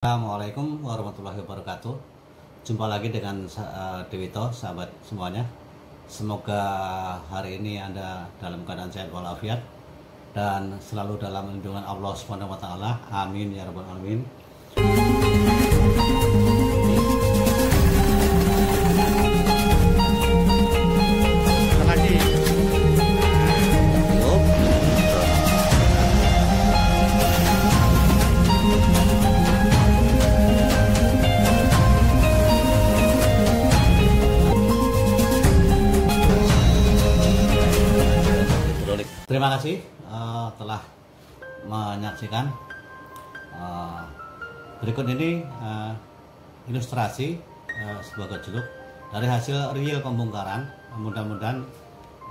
Assalamualaikum warahmatullahi wabarakatuh. Jumpa lagi dengan Dewito, sahabat semuanya. Semoga hari ini Anda dalam keadaan sehat walafiat dan selalu dalam lindungan Allah Subhanahu wa taala. Amin ya rabbal alamin. Terima kasih telah menyaksikan. Berikut ini ilustrasi sebuah gejolak dari hasil real pembongkaran. Mudah-mudahan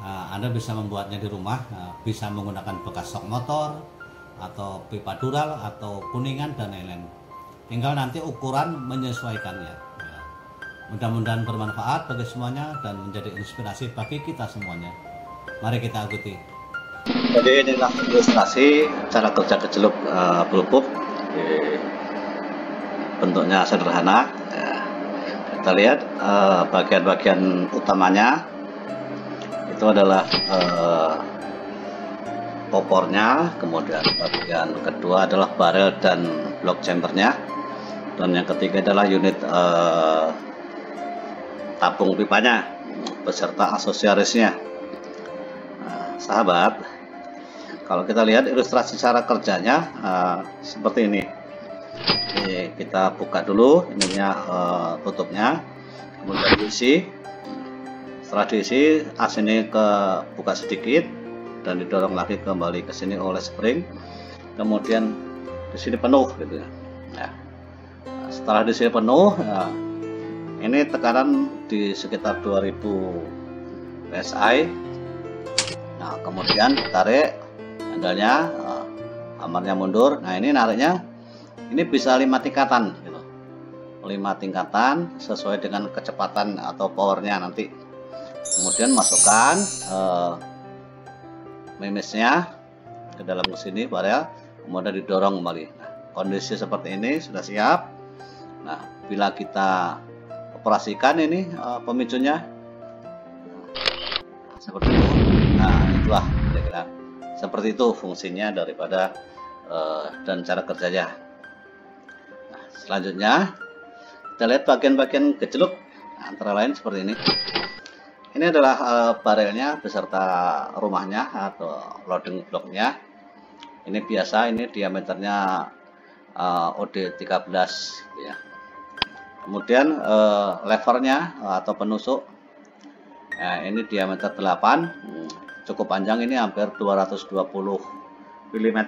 Anda bisa membuatnya di rumah, bisa menggunakan bekas sok motor atau pipa dural atau kuningan dan lain-lain. Tinggal nanti ukuran menyesuaikannya. Mudah-mudahan bermanfaat bagi semuanya dan menjadi inspirasi bagi kita semuanya. Mari kita ikuti. Jadi inilah ilustrasi cara kerja gejolak pelupuk. Bentuknya sederhana. Kita lihat bagian-bagian utamanya itu adalah popornya, kemudian bagian kedua adalah barel dan blok chambernya, dan yang ketiga adalah unit tabung pipanya beserta aksesorisnya. Sahabat, kalau kita lihat ilustrasi cara kerjanya seperti ini. Kita buka dulu ininya, tutupnya, kemudian diisi. Setelah diisi, as ini buka sedikit dan didorong lagi kembali ke sini oleh spring. Kemudian di sini penuh, gitu ya. Nah, setelah di sini penuh, ini tekanan di sekitar 2000 psi. Nah, kemudian tarik handalnya, hamarnya mundur. Nah, ini nariknya ini bisa 5 tingkatan gitu. 5 tingkatan sesuai dengan kecepatan atau powernya nanti. Kemudian masukkan mimisnya ke dalam sini barel, kemudian didorong kembali. Nah, kondisi seperti ini sudah siap. Nah, bila kita operasikan ini pemicunya seperti itu. Nah, itulah kira-kira seperti itu fungsinya daripada dan cara kerjanya. Nah, selanjutnya kita lihat bagian-bagian gejolak, antara lain seperti ini. Ini adalah barelnya beserta rumahnya atau loading blocknya. Ini biasa, ini diameternya OD 13 ya. Kemudian levernya atau penusuk. Nah, ini diameter 8, cukup panjang, ini hampir 220 mm.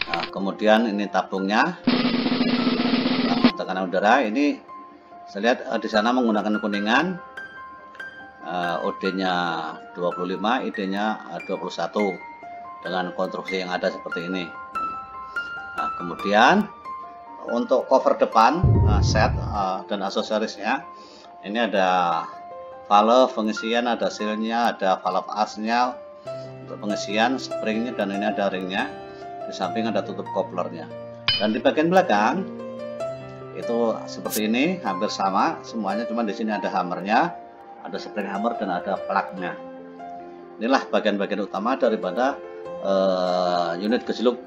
Nah, kemudian ini tabungnya, tekanan udara. Ini saya lihat di sana menggunakan kuningan, OD-nya 25, ID-nya 21 dengan konstruksi yang ada seperti ini. Nah, kemudian untuk cover depan set dan aksesorisnya, ini ada valve pengisian, ada sealnya, ada valve asnya untuk pengisian, springnya, dan ini ada ringnya. Di samping ada tutup couplernya. Dan di bagian belakang itu seperti ini, hampir sama semuanya, cuma di sini ada hammernya, ada spring hammer dan ada plugnya. Inilah bagian-bagian utama daripada unit gejolak.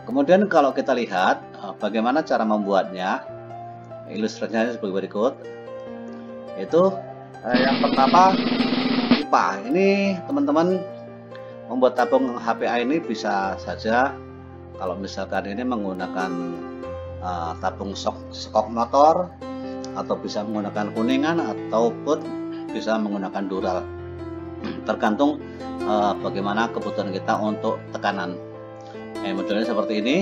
Kemudian kalau kita lihat bagaimana cara membuatnya, ilustrasinya sebagai berikut. Itu yang pertama, pipa. Ini teman-teman membuat tabung HPA ini bisa saja kalau misalkan ini menggunakan tabung skok motor, atau bisa menggunakan kuningan, ataupun bisa menggunakan dural, tergantung bagaimana kebutuhan kita untuk tekanan. Modelnya seperti ini.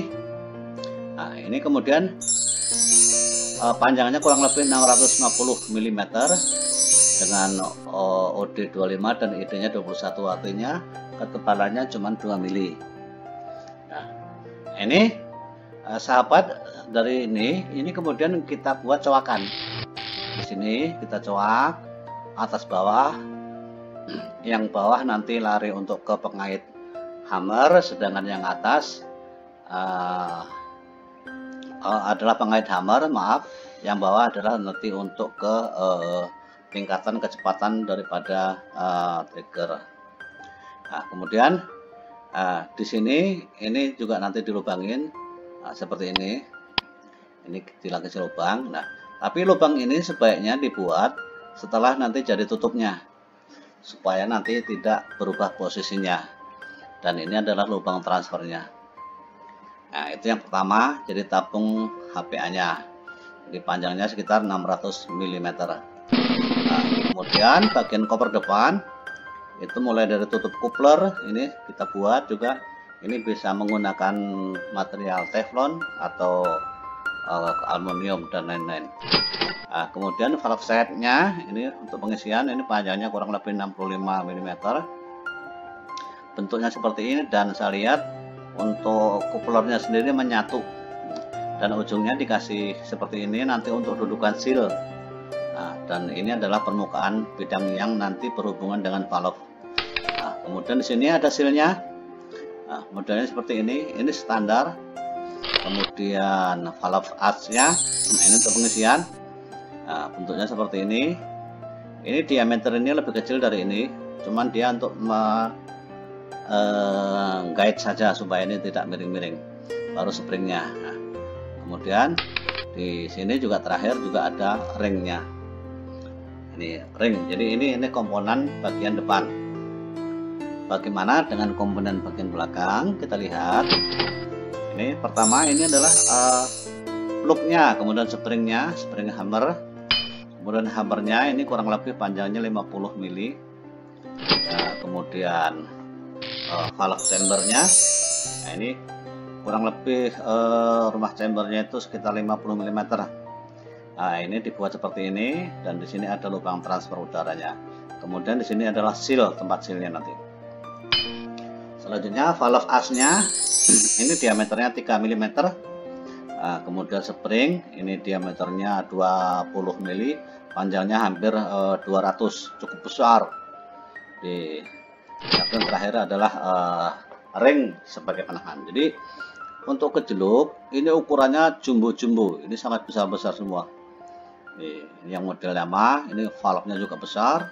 Nah, ini kemudian panjangnya kurang lebih 650 mm dengan OD 25 dan ID-nya 21, artinya ketebalannya cuma 2 mili. Nah, ini sahabat, dari ini kemudian kita buat coakan. Di sini kita coak atas bawah. Yang bawah nanti lari untuk ke pengait hammer, sedangkan yang atas adalah pengait hammer, maaf. Yang bawah adalah nanti untuk ke tingkatan kecepatan daripada trigger. Nah, kemudian di sini ini juga nanti dilubangin seperti ini. Ini dilapisi lubang. Nah, tapi lubang ini sebaiknya dibuat setelah nanti jadi tutupnya, supaya nanti tidak berubah posisinya. Dan ini adalah lubang transfernya. Nah, itu yang pertama, jadi tabung HPA-nya. Jadi panjangnya sekitar 600 mm. Nah, kemudian bagian cover depan itu mulai dari tutup coupler ini kita buat juga. Ini bisa menggunakan material teflon atau aluminium dan lain-lain. Nah, kemudian valve setnya ini untuk pengisian, ini panjangnya kurang lebih 65 mm. Bentuknya seperti ini, dan saya lihat untuk couplernya sendiri menyatu, dan ujungnya dikasih seperti ini nanti untuk dudukan seal. Nah, dan ini adalah permukaan bidang yang nanti berhubungan dengan valve. Nah, kemudian di sini ada sealnya. Nah, modelnya seperti ini standar. Kemudian valve as-nya, nah ini untuk pengisian. Nah, bentuknya seperti ini. Ini diameter ini lebih kecil dari ini, cuman dia untuk guide saja supaya ini tidak miring-miring. Baru springnya. Nah, kemudian di sini juga terakhir juga ada ringnya. Ini ring. Jadi ini komponen bagian depan. Bagaimana dengan komponen bagian belakang? Kita lihat. Ini pertama ini adalah loopnya, kemudian springnya, spring hammer. Kemudian hammernya ini kurang lebih panjangnya 50 mili. Nah, kemudian valve chambernya, nah ini kurang lebih rumah chambernya itu sekitar 50 mm. Nah, ini dibuat seperti ini, dan di sini ada lubang transfer udaranya. Kemudian di sini adalah seal, tempat sealnya nanti. Selanjutnya valve asnya, ini diameternya 3 mm. Nah, kemudian spring, ini diameternya 20 mili, panjangnya hampir 200, cukup besar. Di yang terakhir adalah ring sebagai penahan. Jadi untuk kejelup ini ukurannya jumbo-jumbo, ini sangat besar-besar semua. Ini yang model lama, ini valve-nya juga besar.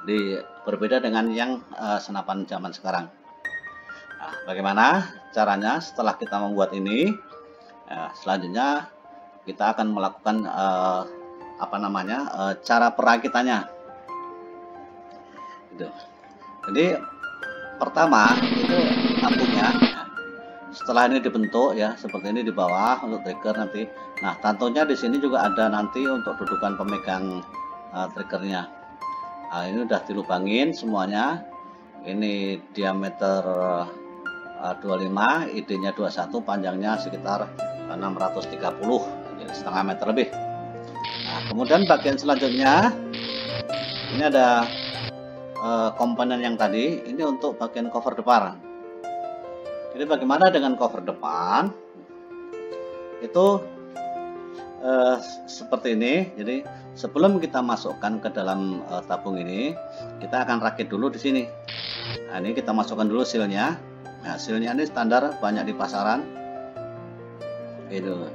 Jadi berbeda dengan yang senapan zaman sekarang. Nah, bagaimana caranya setelah kita membuat ini? Selanjutnya kita akan melakukan cara perakitannya. Gitu. Jadi pertama itu tabungnya. Setelah ini dibentuk ya seperti ini di bawah untuk trigger nanti. Nah, tentunya di sini juga ada nanti untuk dudukan pemegang triggernya. Nah, ini udah dilubangin semuanya. Ini diameter 25, ID-nya 21, panjangnya sekitar 630, jadi setengah meter lebih. Nah, kemudian bagian selanjutnya ini ada komponen yang tadi, ini untuk bagian cover depan. Jadi bagaimana dengan cover depan? Itu seperti ini. Jadi sebelum kita masukkan ke dalam tabung ini, kita akan rakit dulu di sini. Nah, ini kita masukkan dulu sealnya. Nah, sealnya ini standar, banyak di pasaran. Itu.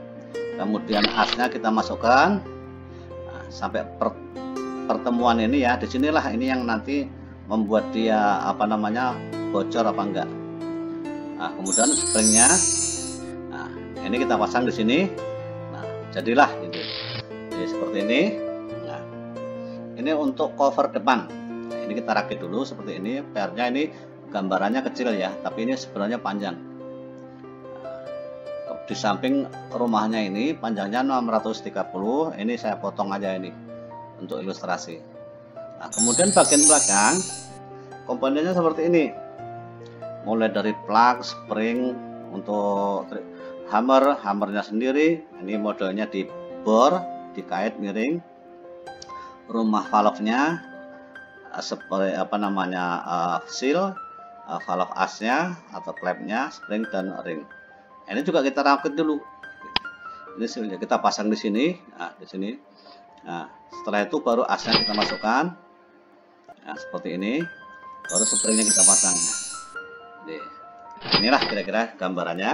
Kemudian asnya kita masukkan. Nah, sampai pertemuan ini ya, disinilah ini yang nanti membuat dia bocor apa enggak. Nah, kemudian springnya, nah ini kita pasang di sini. Nah, jadilah gitu. Jadi seperti ini. Nah, ini untuk cover depan. Nah, ini kita rakit dulu seperti ini. PR-nya ini gambarannya kecil ya, tapi ini sebenarnya panjang. Nah, di samping rumahnya ini panjangnya 630. Ini saya potong aja ini untuk ilustrasi. Nah, kemudian bagian belakang komponennya seperti ini. Mulai dari plug, spring, untuk hammernya sendiri. Ini modelnya di bor, dikait miring. Rumah valve-nya seperti seal, valve asnya atau klepnya, spring dan ring. Ini juga kita rakit dulu. Ini sealnya kita pasang di sini. Nah, di sini. Nah, setelah itu baru asnya kita masukkan. Nah, seperti ini. Baru springnya kita pasang. Nah, inilah kira-kira gambarannya.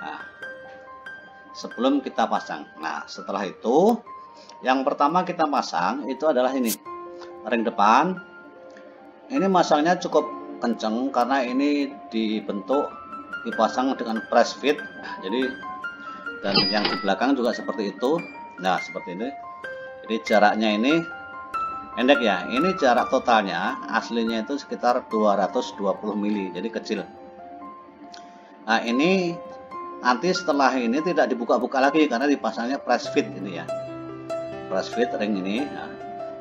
Nah, sebelum kita pasang. Nah, setelah itu yang pertama kita pasang itu adalah ini ring depan. Ini masangnya cukup kenceng karena ini dibentuk dipasang dengan press fit. Nah, jadi dan yang di belakang juga seperti itu. Nah, seperti ini. Jadi jaraknya ini pendek ya. Ini jarak totalnya aslinya itu sekitar 220 mili, jadi kecil. Nah, ini nanti setelah ini tidak dibuka-buka lagi karena dipasangnya press fit ini ya. Press fit ring ini. Nah,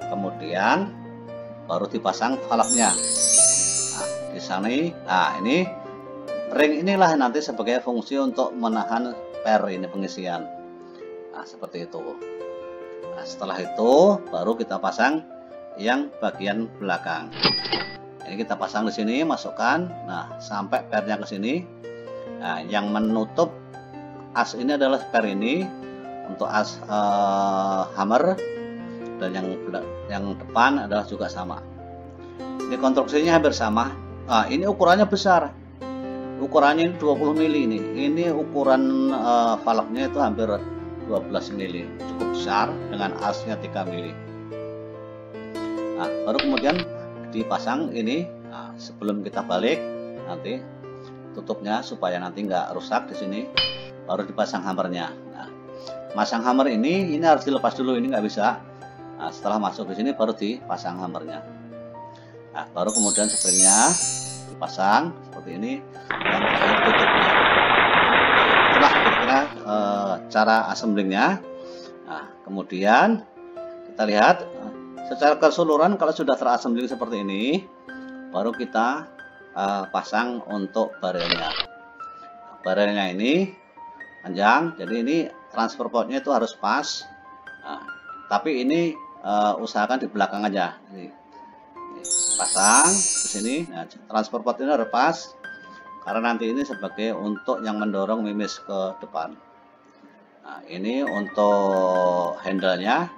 kemudian baru dipasang valve-nya. Nah, di sana. Nah, ini ring inilah nanti sebagai fungsi untuk menahan per ini pengisian. Nah, seperti itu. Nah, setelah itu baru kita pasang yang bagian belakang. Ini kita pasang di sini, masukkan. Nah, sampai pernya ke sini. Nah, yang menutup as ini adalah per ini untuk as hammer, dan yang depan adalah juga sama. Ini konstruksinya hampir sama. Nah, ini ukurannya besar. Ukurannya 20 mili ini. Ini ukuran valve-nya itu hampir 12 mili. Cukup besar dengan asnya 3 mili. Nah, baru kemudian dipasang ini. Nah, sebelum kita balik nanti tutupnya supaya nanti nggak rusak di sini. Baru dipasang hammernya. Nah, masang hammer ini harus dilepas dulu, ini nggak bisa. Nah, setelah masuk ke sini baru dipasang hammernya. Nah, baru kemudian springnya dipasang seperti ini, dan terakhir tutupnya. Itulah kira-kira cara assemblingnya. Nah, kemudian kita lihat secara keseluruhan kalau sudah terassembling seperti ini, baru kita pasang untuk barelnya. Barelnya ini panjang, jadi ini transfer portnya itu harus pas. Nah, tapi ini usahakan di belakang aja. Ini pasang ke sini. Nah, transfer port ini harus pas karena nanti ini sebagai untuk yang mendorong mimis ke depan. Nah, ini untuk handle-nya,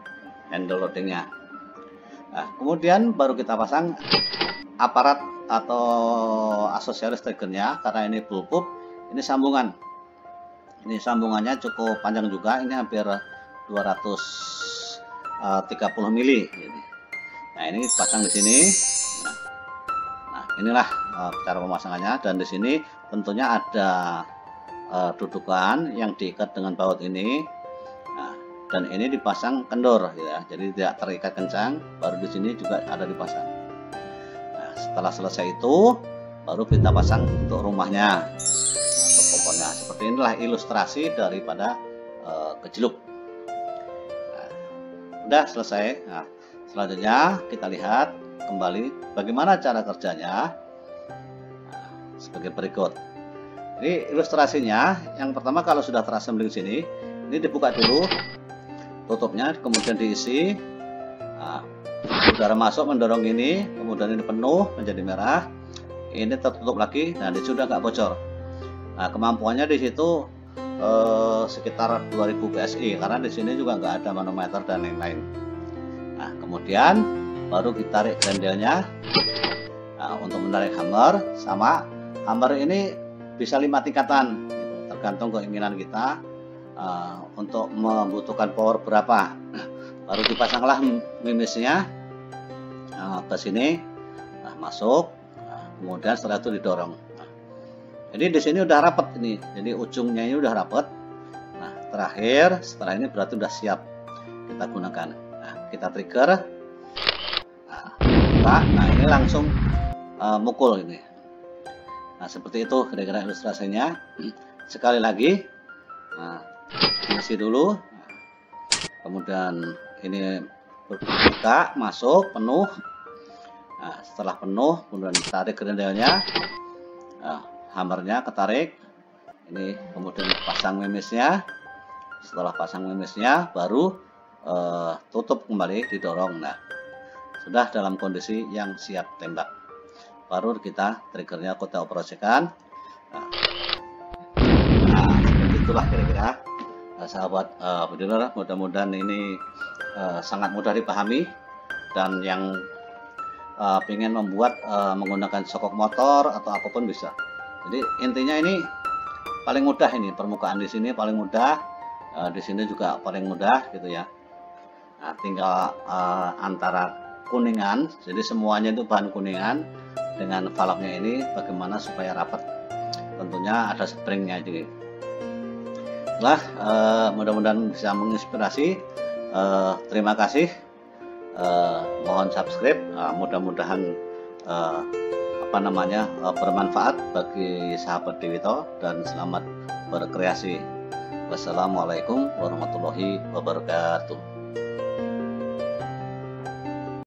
handle loadingnya. Nah, kemudian baru kita pasang aparat atau aksesoris triggernya. Karena ini bullpup, ini sambungan. Ini sambungannya cukup panjang juga, ini hampir 230 mili. Nah, ini pasang di sini. Nah, inilah cara pemasangannya, dan di sini tentunya ada dudukan yang diikat dengan baut ini. Nah, dan ini dipasang kendor ya, jadi tidak terikat kencang. Baru di sini juga ada dipasang. Nah, setelah selesai itu baru kita pasang untuk rumahnya atau pokoknya. Seperti inilah ilustrasi daripada gejluk. Nah, udah selesai. Nah, selanjutnya kita lihat kembali bagaimana cara kerjanya. Nah, sebagai berikut. Ini ilustrasinya. Yang pertama, kalau sudah terassembling sini, ini dibuka dulu tutupnya, kemudian diisi. Nah, udara masuk mendorong ini, kemudian ini penuh menjadi merah. Ini tertutup lagi. Nah, ini sudah nggak bocor. Nah, kemampuannya di situ sekitar 2000 PSI karena di sini juga nggak ada manometer dan lain-lain. Nah, kemudian baru ditarik grandelnya. Nah, untuk menarik hammer, sama hammer ini bisa 5 tingkatan gitu, tergantung keinginan kita untuk membutuhkan power berapa. Baru dipasanglah mimisnya ke sini. Nah, masuk. Nah, kemudian setelah itu didorong. Nah, jadi di sini udah rapet ini, jadi ujungnya ini udah rapet. Nah, terakhir setelah ini berarti udah siap kita gunakan. Nah, kita trigger. Nah, ini langsung mukul ini. Nah, seperti itu kira-kira ilustrasinya. Sekali lagi, nah, diisi dulu. Kemudian ini buka, masuk, penuh. Nah, setelah penuh, kemudian tarik grandelnya. Nah, hammernya ketarik. Ini kemudian pasang mimisnya. Setelah pasang mimisnya, baru tutup kembali, didorong. Nah, sudah dalam kondisi yang siap tembak. Baru kita triggernya kita operasikan. Nah, seperti itulah kira-kira sahabat beginner. Mudah-mudahan ini sangat mudah dipahami, dan yang ingin membuat menggunakan sokok motor atau apapun bisa. Jadi intinya ini paling mudah, ini permukaan di sini paling mudah. Di sini juga paling mudah gitu ya. Nah, tinggal antara kuningan, jadi semuanya itu bahan kuningan dengan valve-nya ini bagaimana supaya rapat. Tentunya ada springnya jadi. Mudah-mudahan bisa menginspirasi. Terima kasih. Mohon subscribe. Mudah-mudahan bermanfaat bagi sahabat Dewito, dan selamat berkreasi. Wassalamualaikum warahmatullahi wabarakatuh.